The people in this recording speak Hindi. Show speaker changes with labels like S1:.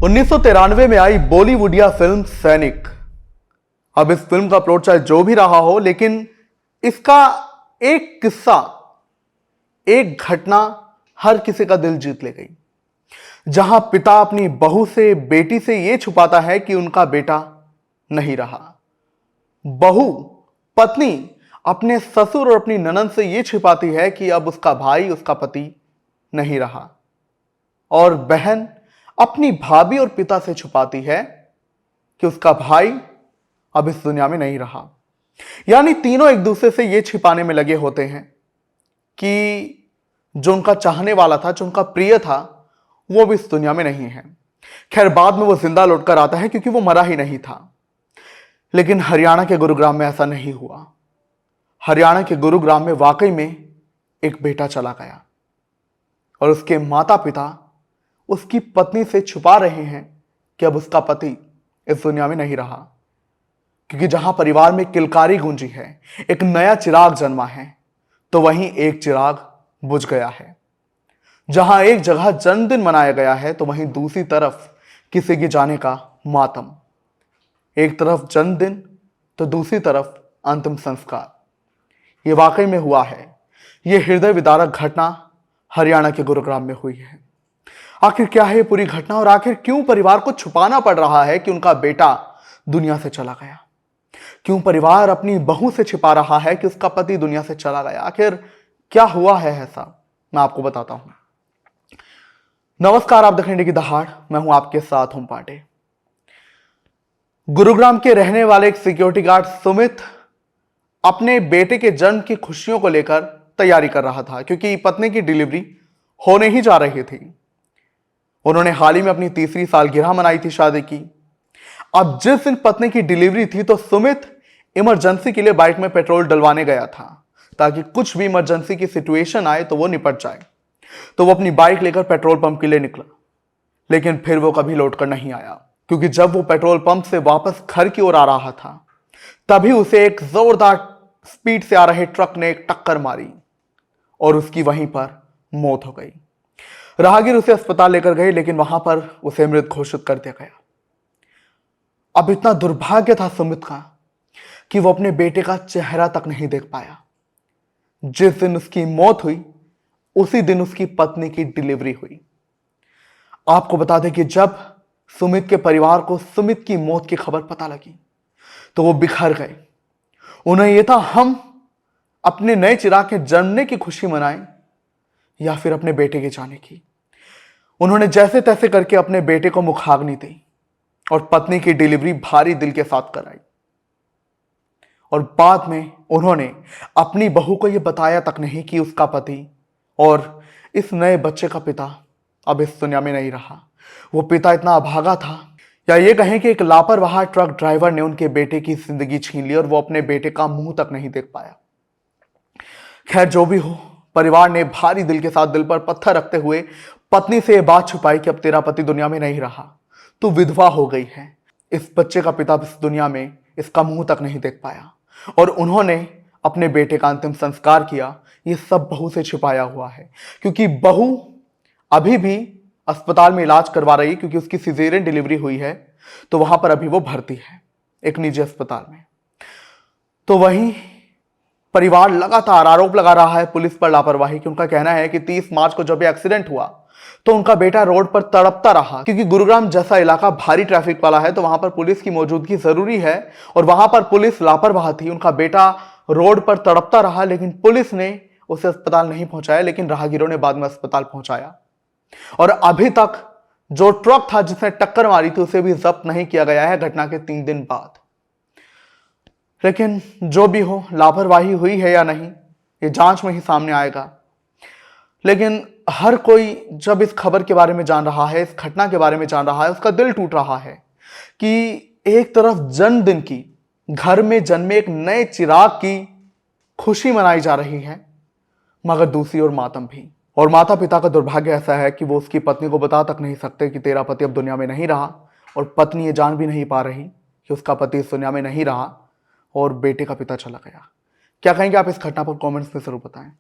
S1: 1993 में आई बॉलीवुडिया फिल्म सैनिक। अब इस फिल्म का प्लॉट चाहे जो भी रहा हो, लेकिन इसका एक किस्सा, एक घटना हर किसी का दिल जीत ले गई। जहां पिता अपनी बहू से, बेटी से यह छुपाता है कि उनका बेटा नहीं रहा। बहू, पत्नी अपने ससुर और अपनी ननद से यह छिपाती है कि अब उसका भाई, उसका पति नहीं रहा। और बहन अपनी भाभी और पिता से छुपाती है कि उसका भाई अब इस दुनिया में नहीं रहा। यानी तीनों एक दूसरे से यह छिपाने में लगे होते हैं कि जो उनका चाहने वाला था, जो उनका प्रिय था, वो भी इस दुनिया में नहीं है। खैर, बाद में वो जिंदा लौटकर आता है क्योंकि वो मरा ही नहीं था। लेकिन हरियाणा के गुरुग्राम में ऐसा नहीं हुआ। हरियाणा के गुरुग्राम में वाकई में एक बेटा चला गया और उसके माता पिता उसकी पत्नी से छुपा रहे हैं कि अब उसका पति इस दुनिया में नहीं रहा। क्योंकि जहां परिवार में किलकारी गूंजी है, एक नया चिराग जन्मा है, तो वहीं एक चिराग बुझ गया है। जहां एक जगह जन्मदिन मनाया गया है, तो वहीं दूसरी तरफ किसी के जाने का मातम। एक तरफ जन्मदिन तो दूसरी तरफ अंतिम संस्कार। ये वाकई में हुआ है। ये हृदय विदारक घटना हरियाणा के गुरुग्राम में हुई है। आखिर क्या है ये पूरी घटना, और आखिर क्यों परिवार को छुपाना पड़ रहा है कि उनका बेटा दुनिया से चला गया? क्यों परिवार अपनी बहू से छिपा रहा है कि उसका पति दुनिया से चला गया? आखिर क्या हुआ है ऐसा, मैं आपको बताता हूं। नमस्कार, आप देख रहे हैं की दहाड़, मैं हूं आपके साथ ओम पांडे। गुरुग्राम के रहने वाले एक सिक्योरिटी गार्ड सुमित अपने बेटे के जन्म की खुशियों को लेकर तैयारी कर रहा था, क्योंकि पत्नी की डिलीवरी होने ही जा रही थी। उन्होंने हाल ही में अपनी तीसरी सालगिरह मनाई थी शादी की। अब जिस दिन पत्नी की डिलीवरी थी, तो सुमित इमरजेंसी के लिए बाइक में पेट्रोल डलवाने गया था, ताकि कुछ भी इमरजेंसी की सिचुएशन आए तो वो निपट जाए। तो वो अपनी बाइक लेकर पेट्रोल पंप के लिए निकला, लेकिन फिर वो कभी लौटकर नहीं आया। क्योंकि जब वो पेट्रोल पंप से वापस घर की ओर आ रहा था, तभी उसे एक जोरदार स्पीड से आ रहे ट्रक ने एक टक्कर मारी और उसकी वहीं पर मौत हो गई। राहगीर उसे अस्पताल लेकर गए, लेकिन वहां पर उसे मृत घोषित कर दिया गया। अब इतना दुर्भाग्य था सुमित का कि वो अपने बेटे का चेहरा तक नहीं देख पाया। जिस दिन उसकी मौत हुई, उसी दिन उसकी पत्नी की डिलीवरी हुई। आपको बता दें कि जब सुमित के परिवार को सुमित की मौत की खबर पता लगी, तो वो बिखर गए। उन्हें यह था, हम अपने नए चिराग के जन्मने की खुशी मनाएं या फिर अपने बेटे के जाने की। उन्होंने जैसे तैसे करके अपने बेटे को मुखाग्नि दी और पत्नी की डिलीवरी भारी दिल के साथ कराई। और बाद में उन्होंने अपनी बहू को यह बताया तक नहीं कि उसका पति और इस नए बच्चे का पिता अब इस दुनिया में नहीं रहा। वो पिता इतना अभागा था, या ये कहें कि एक लापरवाह ट्रक ड्राइवर ने उनके बेटे की जिंदगी छीन ली और वो अपने बेटे का मुंह तक नहीं देख पाया। खैर, जो भी हो, परिवार ने भारी दिल के साथ दिल पर पत्थर रखते हुए पत्नी से यह बात छुपाई कि अब तेरा पति दुनिया में नहीं रहा, तू विधवा हो गई है। इस बच्चे का पिता इस दुनिया में इसका मुंह तक नहीं देख पाया, और उन्होंने अपने बेटे का अंतिम संस्कार किया। ये सब बहू से छिपाया हुआ है, क्योंकि बहू अभी भी अस्पताल में इलाज करवा रही है, क्योंकि उसकी सिजेरियन डिलीवरी हुई है। तो वहां पर अभी वो भर्ती है एक निजी अस्पताल में। तो वहीं परिवार लगातार आरोप लगा रहा है पुलिस पर लापरवाही की। उनका कहना है कि 30 मार्च को जब ये एक्सीडेंट हुआ, तो उनका बेटा रोड पर तड़पता रहा। क्योंकि गुरुग्राम जैसा इलाका भारी ट्रैफिक वाला है, तो वहां पर पुलिस की मौजूदगी जरूरी है, और वहां पर पुलिस लापरवाह थी। उनका बेटा रोड पर तड़पता रहा, लेकिन पुलिस ने उसे अस्पताल नहीं पहुंचाया, लेकिन राहगीरों ने बाद में अस्पताल पहुंचाया। और अभी तक जो ट्रक था जिसने टक्कर मारी थी, उसे भी जब्त नहीं किया गया है घटना के 3 दिन बाद। लेकिन जो भी हो, लापरवाही हुई है या नहीं, ये जांच में ही सामने आएगा। लेकिन हर कोई जब इस खबर के बारे में जान रहा है, इस घटना के बारे में जान रहा है, उसका दिल टूट रहा है कि एक तरफ जन्मदिन की, घर में जन्मे एक नए चिराग की खुशी मनाई जा रही है, मगर दूसरी ओर मातम भी। और माता पिता का दुर्भाग्य ऐसा है कि वो उसकी पत्नी को बता तक नहीं सकते कि तेरा पति अब दुनिया में नहीं रहा, और पत्नी ये जान भी नहीं पा रही कि उसका पति इस दुनिया में नहीं रहा और बेटे का पिता चला गया। क्या कहेंगे आप इस घटना पर? कमेंट्स में जरूर बताएं।